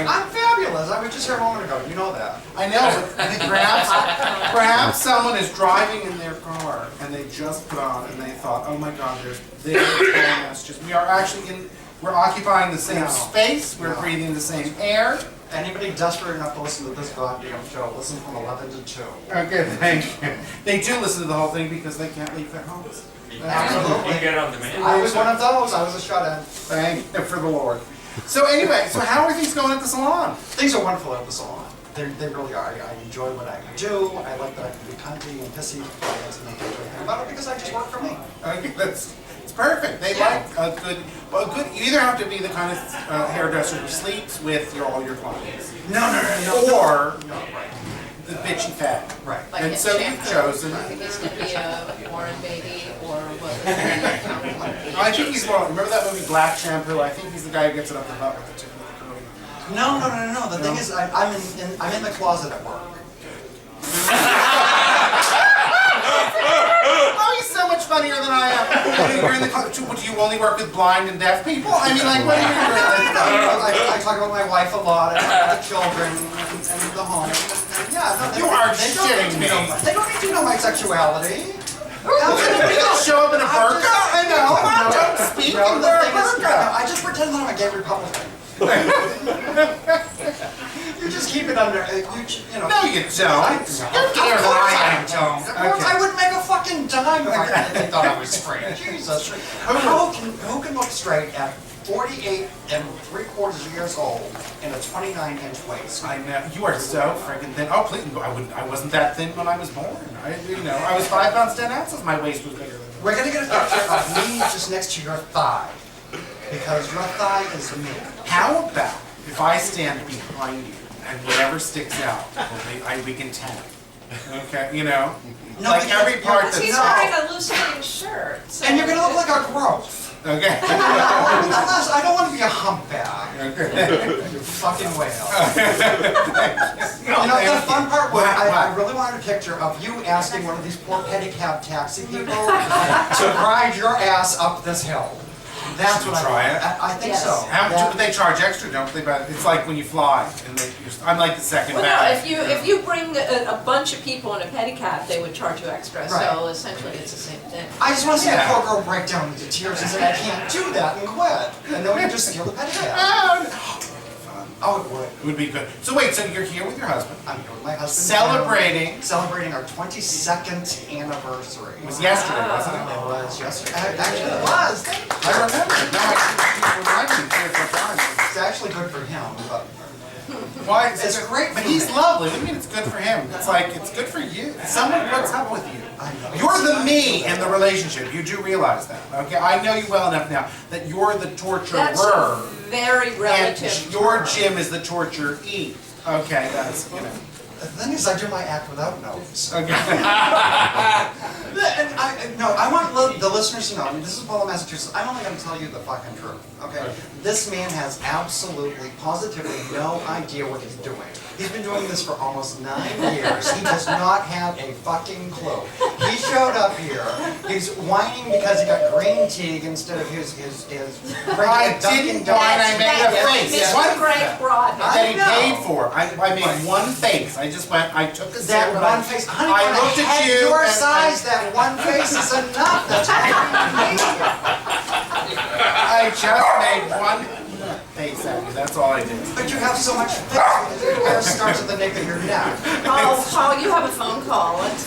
I'm fabulous. I was just here a moment ago. You know that. I know, but I think perhaps someone is driving in their car and they just put on and they thought, oh my God, they're telling us just, we are actually we're occupying the same space, we're breathing the same air. Anybody desperate enough to listen to this goddamn show, listen from 11 to 2. Okay, thank you. They do listen to the whole thing because they can't leave their homes. Absolutely. You get on demand. I was one of those. I was a shut-in. Thank you for the Lord. So anyway, so how are things going at the salon? Things are wonderful at the salon. They really are. I enjoy what I do. I like that I can be cunty and pissy. I don't think anything about it because I just work for me. Okay, it's perfect. They like a good. You either have to be the kind of hairdresser who sleeps with all your clients. No. Or right. the bitchy fat. Right. Like And in so shampoo. you've chosen. I think he's going to be a Warren baby or what? I think he's more. Remember that movie Black Shampoo? I think he's the guy who gets it up the butt with the tip of the curly. No. The thing is, I'm in the closet at work. Oh, he's so much funnier than I am. You're in the closet. Do you only work with blind and deaf people? I mean, like, what are you doing? I talk about my wife a lot. I talk about the children and the home. Yeah, You are shitting me. They don't need to know my sexuality. We don't show up in a burqa. I know. Come on, don't speak in the burqa. I just pretend that I'm a gay Republican. You just keep it under. You know. No, you don't. You're gayer than I am, Joan. Of course, I wouldn't make a fucking dime if they thought I was straight. Jesus. Who can look straight at 48 and 3/4 years old in a 29-inch waist? I know. You are so freaking thin. Oh, please. I wasn't that thin when I was born. I was 5 pounds 10 ounces. My waist was bigger than that. We're gonna get a picture of me just next to your thigh. Because your thigh is me. How about if I stand behind you and whatever sticks out, we can tag. Okay, you know? No, like every part Because that's... he's wearing a loose-fitting shirt. So And you're gonna look like a growth. Okay. I don't want to be a humpback. Okay. You fucking whale. The fun part was I really wanted a picture of you asking one of these poor pedicab taxi people to ride your ass up this hill. That's what I think Yes. so. How much do they charge extra, don't they? But it's like when you fly, and I'm like the second Well, no, bag. if you bring a bunch of people in a pedicab, they would charge you extra. So Right. essentially, it's the same thing. I just want to see the poor girl break down into tears and say, I can't do that and quit. And then we can just steal the pedicab. Oh, it would. It would be good. So wait, so you're here with your husband, I'm here with my husband. celebrating. Our 22nd anniversary. It was yesterday, wasn't it? It was yesterday. Actually, it was. I remember. No, I reminded me 3 or 4 times. It's actually good for him, but Why? It's great But for he's him. lovely. What do you mean it's good for him? It's like, it's good for you. Someone puts up with you. I know. You're the me in the relationship. You do realize that, okay? I know you well enough now that you're the torturer. That's very And relative. your Jim is the torturee. Okay, that's, you know. the thing is, I do my act without notes. Okay. And I want the listeners to know, I mean, this is Paula, Massachusetts. I'm only going to tell you the fucking truth, okay? This man has absolutely, positively no idea what he's doing. He's been doing this for almost 9 years. He does not have a fucking clue. He showed up here. He's whining because he got green tea instead of his I didn't whine, I made a face. Mr. What? Frank brought him. That he know. paid for. I made one face. I just went, I took a sip. That and one face, honey, I when looked a at head you your and size, that one face is enough. That's what you need. I just made one face at you. That's all I did. But you have so much face because your hair starts at the nape of your neck. Paul, you have a phone call. Let's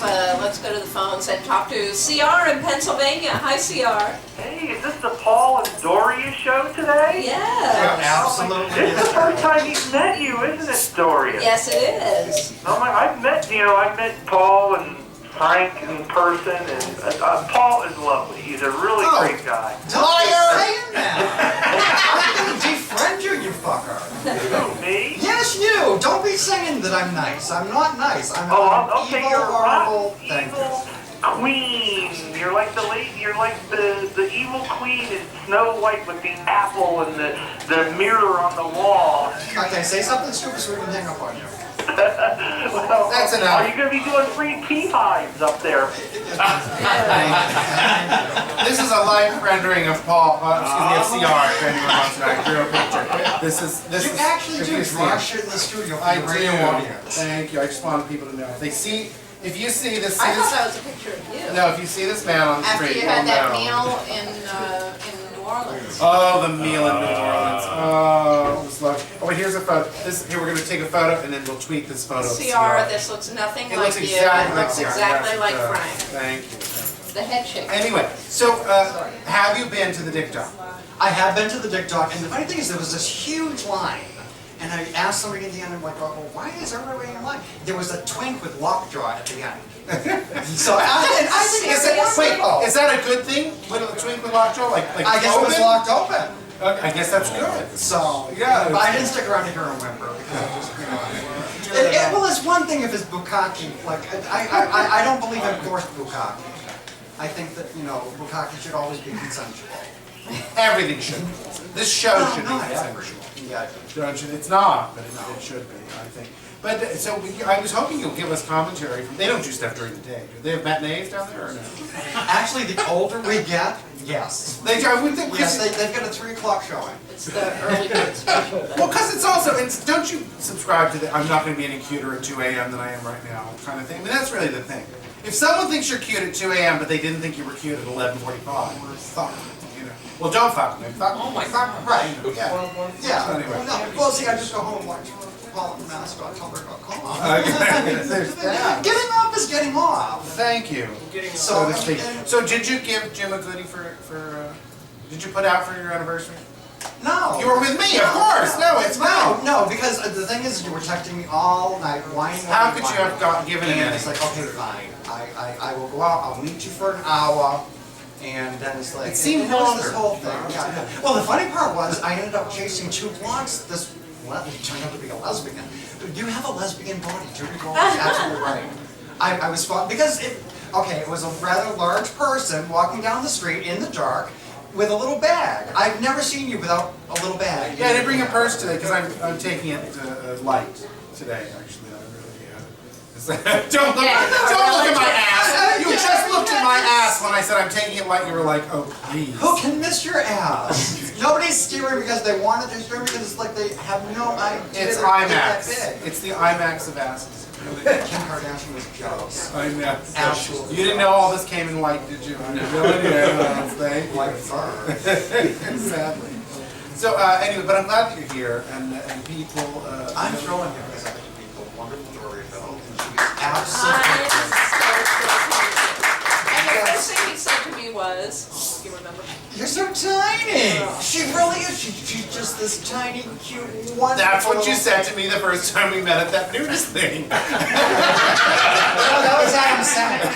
go to the phones and talk to CR in Pennsylvania. Hi, CR. Hey, is this the Paul and Doria show today? Yes. Absolutely. This is the first time he's met you, isn't it, Doria? Yes, it is. Oh my, I've met Paul and Frank in person, and Paul is lovely. He's a really great guy. Don't be saying that. I'm going to defriend you, you fucker. Who, me? Yes, you. Don't be saying that I'm nice. I'm not nice. I'm Okay, evil, you're horrible. rotten, Thank you. evil queen. You're like the lady. You're like the evil queen in Snow White with the apple and the mirror on the wall. Okay, say something stupid so we can hang up on you. Well, That's enough. Are you going to be doing free beehives up there? This is a live rendering of Paul, excuse me, of CR, if anyone wants to drew a picture. This is, You actually if do you see draw it. shit in the studio for I the radio do. audience. Thank you. I just wanted people to know. If they see, if you see this, I thought that was a picture of you. no, if you see this man on the After street, you had that you'll know. meal in New Orleans. Oh, the meal in New Orleans. Oh, it was lovely. Oh, wait, here's a photo. Here, we're going to take a photo and then we'll tweet this photo. of CR, this looks nothing It like looks you. exactly It like looks CR. exactly Yes, like it does. Frank. Thank you. The head shape. Anyway, so have you been to the Dick Dock? I have been to the Dick Dock, and the funny thing is there was this huge line. And I asked somebody at the end, I'm like, well, why is everybody in line? There was a twink with lockjaw at the end. So I think Is that a good thing? With a twink with lockjaw? Like I guess it was open? locked open. I guess that's good. So, Yeah. but I didn't stick around to hear him whimper because I just, well, it's one thing if it's bukkake. Like, I don't believe in forced bukkake. I think that, bukkake should always be consensual. Everything should be. This show No, should be not consensual. Yeah. It's not, but it should be, I think. But so I was hoping you'll give us commentary. They don't do stuff during the day. Do they have matinees down there or no? Actually, the older we get, yes. They do. I would think. Yes, they've got a 3 o'clock showing. It's the early bird special. Well, because it's also, don't you subscribe to the I'm not going to be any cuter at 2 a.m. than I am right now kind of thing? I mean, that's really the thing. If someone thinks you're cute at 2 a.m. but they didn't think you were cute at 11:45, fuck them, Well, don't fuck them. Fuck them. Oh my God, right. Yeah. Yeah. Anyway. No, well, see, I just go home and watch PaulandMass.tumblr.com. There's that. Getting off is getting off. Thank you. So to speak. So did you give Jim a goodie for did you put out for your anniversary? No. You were with me, of course. No, it's fine. No, because the thing is, you were texting me all night, whining. How could you have given him And any? it's like, okay, fine. I will go out. I'll meet you for an hour. And then it's like, It seemed was this longer. whole thing. Yeah. Well, the funny part was, I ended up chasing 2 blocks. This turned out to be a lesbian. You have a lesbian body. Judy Gold is absolutely right. I was fun because it was a rather large person walking down the street in the dark with a little bag. I've never seen you without a little bag. Yeah, I didn't bring a purse today because I'm taking it light today. Actually, I really don't look at my ass. You just looked at my ass when I said I'm taking it light. You were like, oh please. Who can miss your ass? Nobody's steering because they wanted to steer because it's like they have no idea. It's that IMAX. big. It's the IMAX of asses. Kim Kardashian was jealous. I know. Absolutely. You didn't know all this came in light, did you? Thank you. Like fur. Sadly. So anyway, but I'm glad that you're here and people. I'm throwing you because I think you'd be a wonderful storyteller. And she is I'm absolutely. so And the first thing he said to me was, you remember? You're so tiny. She really is. She's just this tiny, cute, wonderful. That's what you said to me the first time we met at that nudist thing. No, that was Adam Sandler.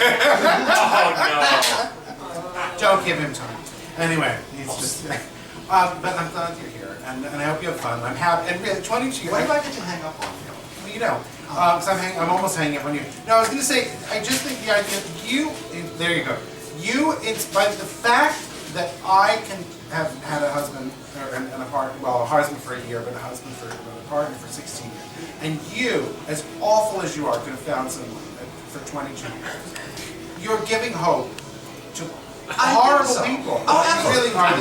Don't give him time. Anyway, he's just. But I'm glad you're here, and I hope you have fun. I'm happy. And really, 22. When do I get to hang up on you? Well, you know, because I'm almost hanging up on you. No, I was going to say, I just think the idea that there you go. It's by the fact that I can have had a husband and a partner, well, a husband for a year, but a husband for a partner for 16 years. And you, as awful as you are, could have found someone for 22 years. You're giving hope to horrible people. Oh, absolutely. Really hard.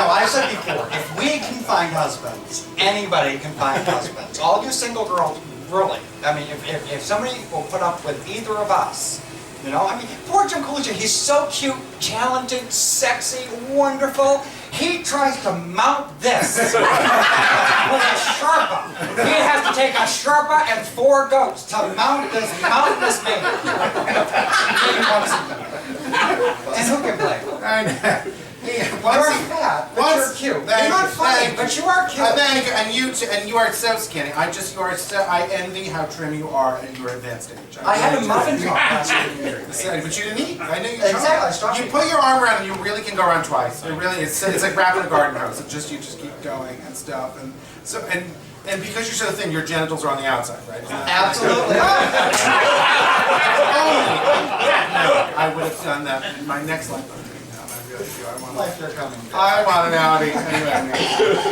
I've said before, if we can find husbands, anybody can find husbands. All you single girls, really. I mean, if somebody will put up with either of us, poor Jim Coolidge, he's so cute, talented, sexy, wonderful. He tries to mount this with a Sherpa. He has to take a Sherpa and 4 goats to mount this man. And who can blame him? I know. You're fat, but you're cute. You're not funny, but you are cute. Thank you, and you are so skinny. I envy how trim you are and your advanced age. I had a muffin top last week. But you didn't eat. I know you Exactly, I tried. stopped You eating. put your arm around and you really can go around twice. It really is. It's like wrapping a garden hose. You just keep going and stuff. And so and because you're so thin, your genitals are on the outside, right? Absolutely. No, I would have done that in my next life. I really do. Like they're coming back. I want an Audi. Anyway,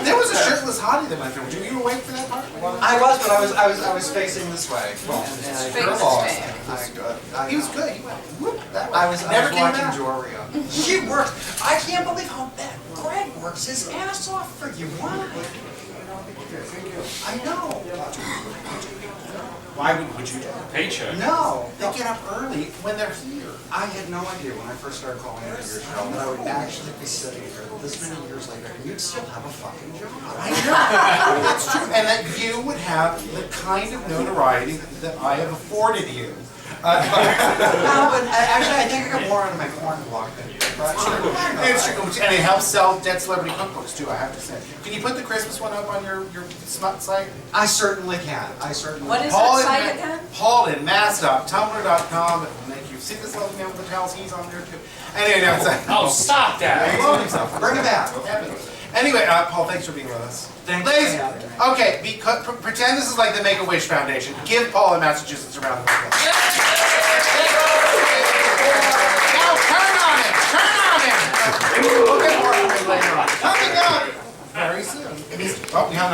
there was a shirtless hottie that went there. Were you awake for that part? I was, but I was facing this way. And I Face lost. to He was good. He went whoop that way. I was never came watching back. Joria. She works. I can't believe how bad Greg works his ass off for you. Why? I know. Why would you? Paycheck. No. They get up early when they're here. I had no idea when I first started calling into your show that I would actually be sitting here this many years later and you'd still have a fucking job. I know. That's true. And that you would have the kind of notoriety that I have afforded you. No, but actually, I think I got more out of my porn blog than you. But It's true. And it helps sell Dead Celebrity cookbooks too, I have to say. Can you put the Christmas one up on your smut site? I certainly can. I certainly What can. is that site again? PaulinMass.tumblr.com. Thank you. See this little man with the towels? He's on there too. Anyway, no, it's Oh, stop that. He's on himself. Bring it back. Anyway, Paul, thanks for being with us. Thank you. Ladies, okay, pretend this is like the Make-A-Wish Foundation. Give Paul in Massachusetts a round of applause. Now turn on him! Turn on him! We'll get more from him later on. Coming up very soon. Oh, we hung